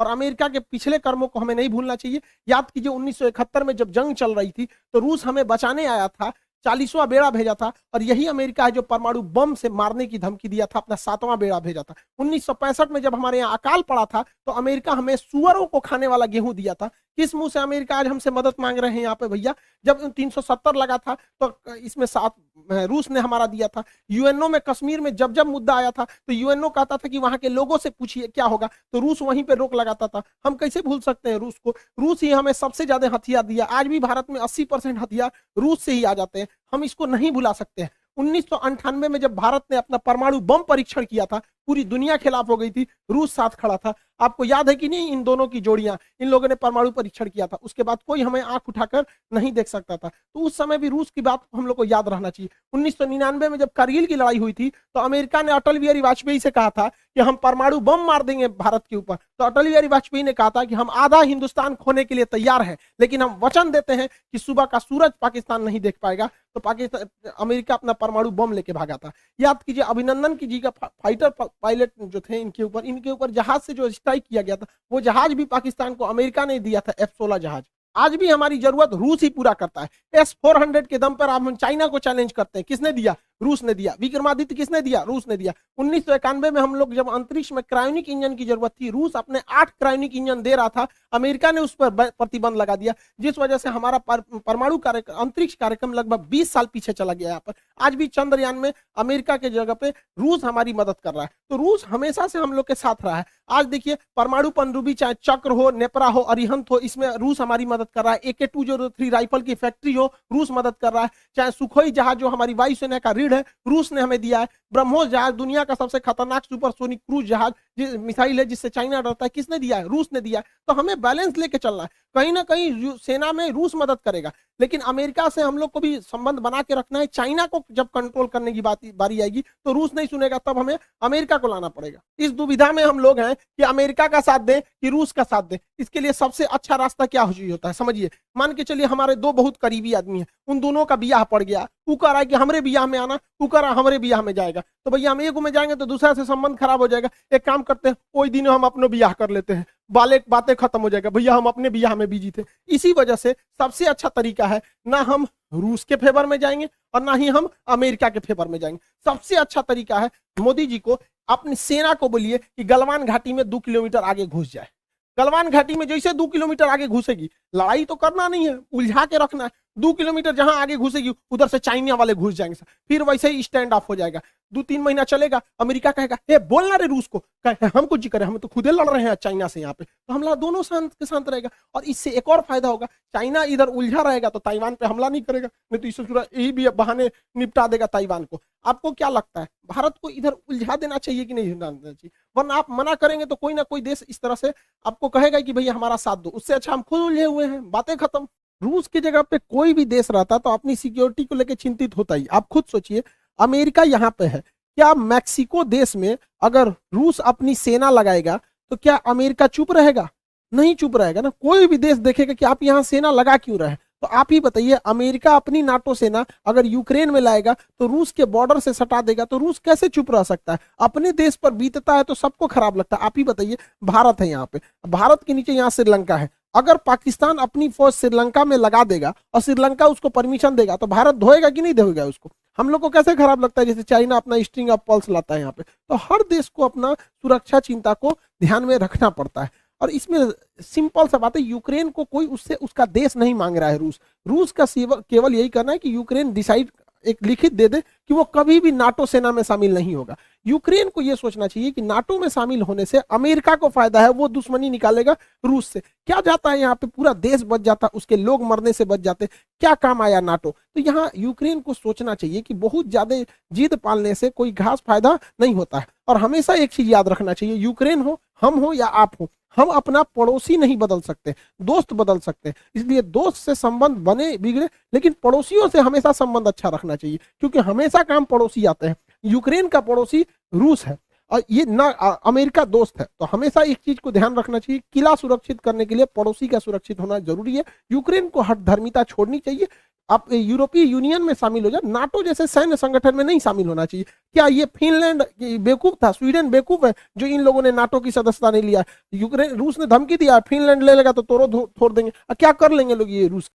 और अमेरिका के पिछले कर्मों को हमें नहीं भूलना चाहिए। याद कीजिए 1971 में जब जंग चल रही थी तो रूस हमें बचाने आया था, 40वां बेड़ा भेजा था, और यही अमेरिका है जो परमाणु बम से मारने की धमकी दिया था, अपना 7वां बेड़ा भेजा था। 1965 में जब हमारे यहाँ अकाल पड़ा था तो अमेरिका हमें सुअरों को खाने वाला गेहूं दिया था। किस मुंह से अमेरिका आज हमसे मदद मांग रहे हैं यहाँ पे भैया? जब 370 लगा था तो इसमें 7 रूस ने हमारा दिया था। यूएनओ में कश्मीर में जब जब मुद्दा आया था तो यूएनओ कहता था कि वहां के लोगों से पूछिए क्या होगा, तो रूस वहीं पे रोक लगाता था। हम कैसे भूल सकते हैं रूस को? रूस ही हमें सबसे ज्यादा हथियार दिया। आज भी भारत में 80% हथियार रूस से ही आ जाते हैं, हम इसको नहीं भुला सकते हैं। 1998 में जब भारत ने अपना परमाणु बम परीक्षण किया था, पूरी दुनिया खिलाफ हो गई थी, रूस साथ खड़ा था। आपको याद है कि नहीं? इन दोनों की जोड़ियां, इन लोगों ने परमाणु परीक्षण किया था, उसके बाद कोई हमें आंख उठाकर नहीं देख सकता था। तो उस समय भी रूस की बात हम लोग को याद रहना चाहिए। 1999 में जब कारगिल की लड़ाई हुई थी तो अमेरिका ने अटल बिहारी वाजपेयी से कहा था कि हम परमाणु बम मार देंगे भारत के ऊपर। तो अटल बिहारी वाजपेयी ने कहा था कि हम आधा हिंदुस्तान खोने के लिए तैयार हैं, लेकिन हम वचन देते हैं कि सुबह का सूरज पाकिस्तान नहीं देख पाएगा। तो पाकिस्तान अमेरिका अपना परमाणु बम लेके भागा था। याद कीजिए अभिनंदन की जी का फाइटर पायलट जो थे, इनके ऊपर जहाज से जो स्ट्राइक किया गया था, वो जहाज भी पाकिस्तान को अमेरिका ने दिया था, F-16 जहाज। आज भी हमारी जरूरत रूस ही पूरा करता है। S-400 के दम पर हम चाइना को चैलेंज करते हैं, किसने दिया? रूस ने दिया। विक्रमादित्य किसने दिया? रूस ने दिया। 1991 में हम लोग जब अंतरिक्ष में क्रायोनिक इंजन की जरूरत थी, रूस अपने 8 क्रायोनिक इंजन दे रहा था, अमेरिका ने उस पर प्रतिबंध लगा दिया, जिस वजह से हमारा परमाणु अंतरिक्ष कार्यक्रम लगभग 20 साल पीछे चला गया। यहाँ पर आज भी चंद्रयान में अमेरिका के जगह पे रूस हमारी मदद कर रहा है। तो रूस हमेशा से हम लोग के साथ रहा है। आज देखिए परमाणु पनडुब्बी, चाहे चक्र हो, नेपरा हो, अरिहंत हो, इसमें रूस हमारी मदद कर रहा है। AK-203 राइफल की फैक्ट्री हो, रूस मदद कर रहा है। चाहे सुखोई जहाज जो हमारी वायुसेना का रीढ़ है, रूस ने हमें दिया है। ब्रह्मोस जहाज दुनिया का सबसे खतरनाक सुपरसोनिक क्रूज जहाज मिसाइल है, जिससे चाइना डरता है, किसने दिया है? रूस ने दिया है। तो हमें बैलेंस लेके चलना है। कहीं ना कहीं सेना में रूस मदद करेगा, लेकिन अमेरिका से हम लोग को भी संबंध बना के रखना है। चाइना को जब कंट्रोल करने की बारी आएगी तो रूस नहीं सुनेगा, तब हमें अमेरिका को लाना पड़ेगा। इस दुविधा में हम लोग हैं कि अमेरिका का साथ दें कि रूस का साथ दें। इसके लिए सबसे अच्छा रास्ता क्या होता है समझिए। मान के चलिए हमारे 2 बहुत करीबी आदमी हैं, उन दोनों का ब्याह पड़ गया, वो कह रहा है कि हमारे ब्याह में आना, वो कह रहा है हमारे ब्याह में जाएगा। तो भैया हम एक में जाएंगे तो दूसरा से संबंध खराब हो जाएगा। एक काम करते हैं, कोई दिन हम अपने ब्याह कर लेते हैं, बातें खत्म हो जाएगा। भैया हम अपने ब्याह में बिजी थे। इसी वजह से सबसे अच्छा तरीका है, ना हम रूस के फेवर में जाएंगे और ना ही हम अमेरिका के फेवर में जाएंगे। सबसे अच्छा तरीका है मोदी जी को अपनी सेना को बोलिए कि गलवान घाटी में 2 किलोमीटर आगे घुस जाए। गलवान घाटी में जैसे 2 किलोमीटर आगे घुसेगी, लड़ाई तो करना नहीं है, उलझा के रखना है। 2 किलोमीटर जहां आगे घुसेगी उधर से चाइना वाले घुस जाएंगे, फिर वैसे ही स्टैंड ऑफ हो जाएगा। 2-3 महीना चलेगा, अमेरिका कहेगा हे बोलना रे रूस को, कहे हम कुछ जी करें, हम तो खुदे लड़ रहे हैं चाइना से यहाँ पे। तो हमला दोनों शांत के शांत रहेगा। और इससे एक और फायदा होगा, चाइना इधर उलझा रहेगा तो ताइवान पे हमला नहीं करेगा, नहीं तो इससे यही भी बहाने निपटा देगा ताइवान को। आपको क्या लगता है, भारत को इधर उलझा देना चाहिए कि नहीं देना चाहिए? वरना आप मना करेंगे तो कोई ना कोई देश इस तरह से आपको कहेगा कि भैया हमारा साथ दो। उससे अच्छा हम खुद उलझे हुए हैं, बातें खत्म। रूस की जगह पे कोई भी देश रहता तो अपनी सिक्योरिटी को लेकर चिंतित होता ही। आप खुद सोचिए, अमेरिका यहाँ पे है, क्या मैक्सिको देश में अगर रूस अपनी सेना लगाएगा तो क्या अमेरिका चुप रहेगा? नहीं चुप रहेगा ना। कोई भी देश देखेगा कि आप यहाँ सेना लगा क्यों रहे। तो आप ही बताइए, अमेरिका अपनी नाटो सेना अगर यूक्रेन में लाएगा तो रूस के बॉर्डर से सटा देगा, तो रूस कैसे चुप रह सकता है? अपने देश पर बीतता है तो सबको खराब लगता है। आप ही बताइए, भारत है यहाँ पे, भारत के नीचे यहाँ श्रीलंका है। अगर पाकिस्तान अपनी फौज श्रीलंका में लगा देगा और श्रीलंका उसको परमिशन देगा तो भारत धोएगा कि नहीं धोएगा उसको? हम लोग को कैसे खराब लगता है? जैसे चाइना अपना स्ट्रिंग ऑफ पल्स लाता है यहाँ पे। तो हर देश को अपना सुरक्षा चिंता को ध्यान में रखना पड़ता है। और इसमें सिंपल सा बात है, यूक्रेन को कोई उससे उसका देश नहीं मांग रहा है। रूस का केवल यही करना है कि यूक्रेन डिसाइड एक लिखित दे दे कि वो कभी भी नाटो सेना में शामिल नहीं होगा। यूक्रेन को यह सोचना चाहिए कि नाटो में शामिल होने से अमेरिका को फायदा है, वो दुश्मनी निकालेगा रूस से। क्या जाता है यहाँ पे, पूरा देश बच जाता, उसके लोग मरने से बच जाते, क्या काम आया नाटो? तो यहाँ यूक्रेन को सोचना चाहिए कि बहुत ज्यादा जिद पालने से कोई खास फायदा नहीं होता है। और हमेशा एक चीज याद रखना चाहिए, यूक्रेन हो, हम हो या आप हो, हम अपना पड़ोसी नहीं बदल सकते, दोस्त बदल सकते हैं। इसलिए दोस्त से संबंध बने बिगड़े, लेकिन पड़ोसियों से हमेशा संबंध अच्छा रखना चाहिए, क्योंकि हमेशा काम पड़ोसी आते हैं। यूक्रेन का पड़ोसी रूस है और ये ना अमेरिका दोस्त है। तो हमेशा एक चीज को ध्यान रखना चाहिए, किला सुरक्षित करने के लिए पड़ोसी का सुरक्षित होना जरूरी है। यूक्रेन को हठधर्मिता छोड़नी चाहिए। आप यूरोपीय यूनियन में शामिल हो जाए, नाटो जैसे सैन्य संगठन में नहीं शामिल होना चाहिए। क्या ये फिनलैंड बेवकूफ था, स्वीडन बेवकूफ है जो इन लोगों ने नाटो की सदस्यता नहीं लिया? यूक्रेन, रूस ने धमकी दिया फिनलैंड ले लेगा तो तोड़ देंगे। क्या कर लेंगे लोग ये रूस?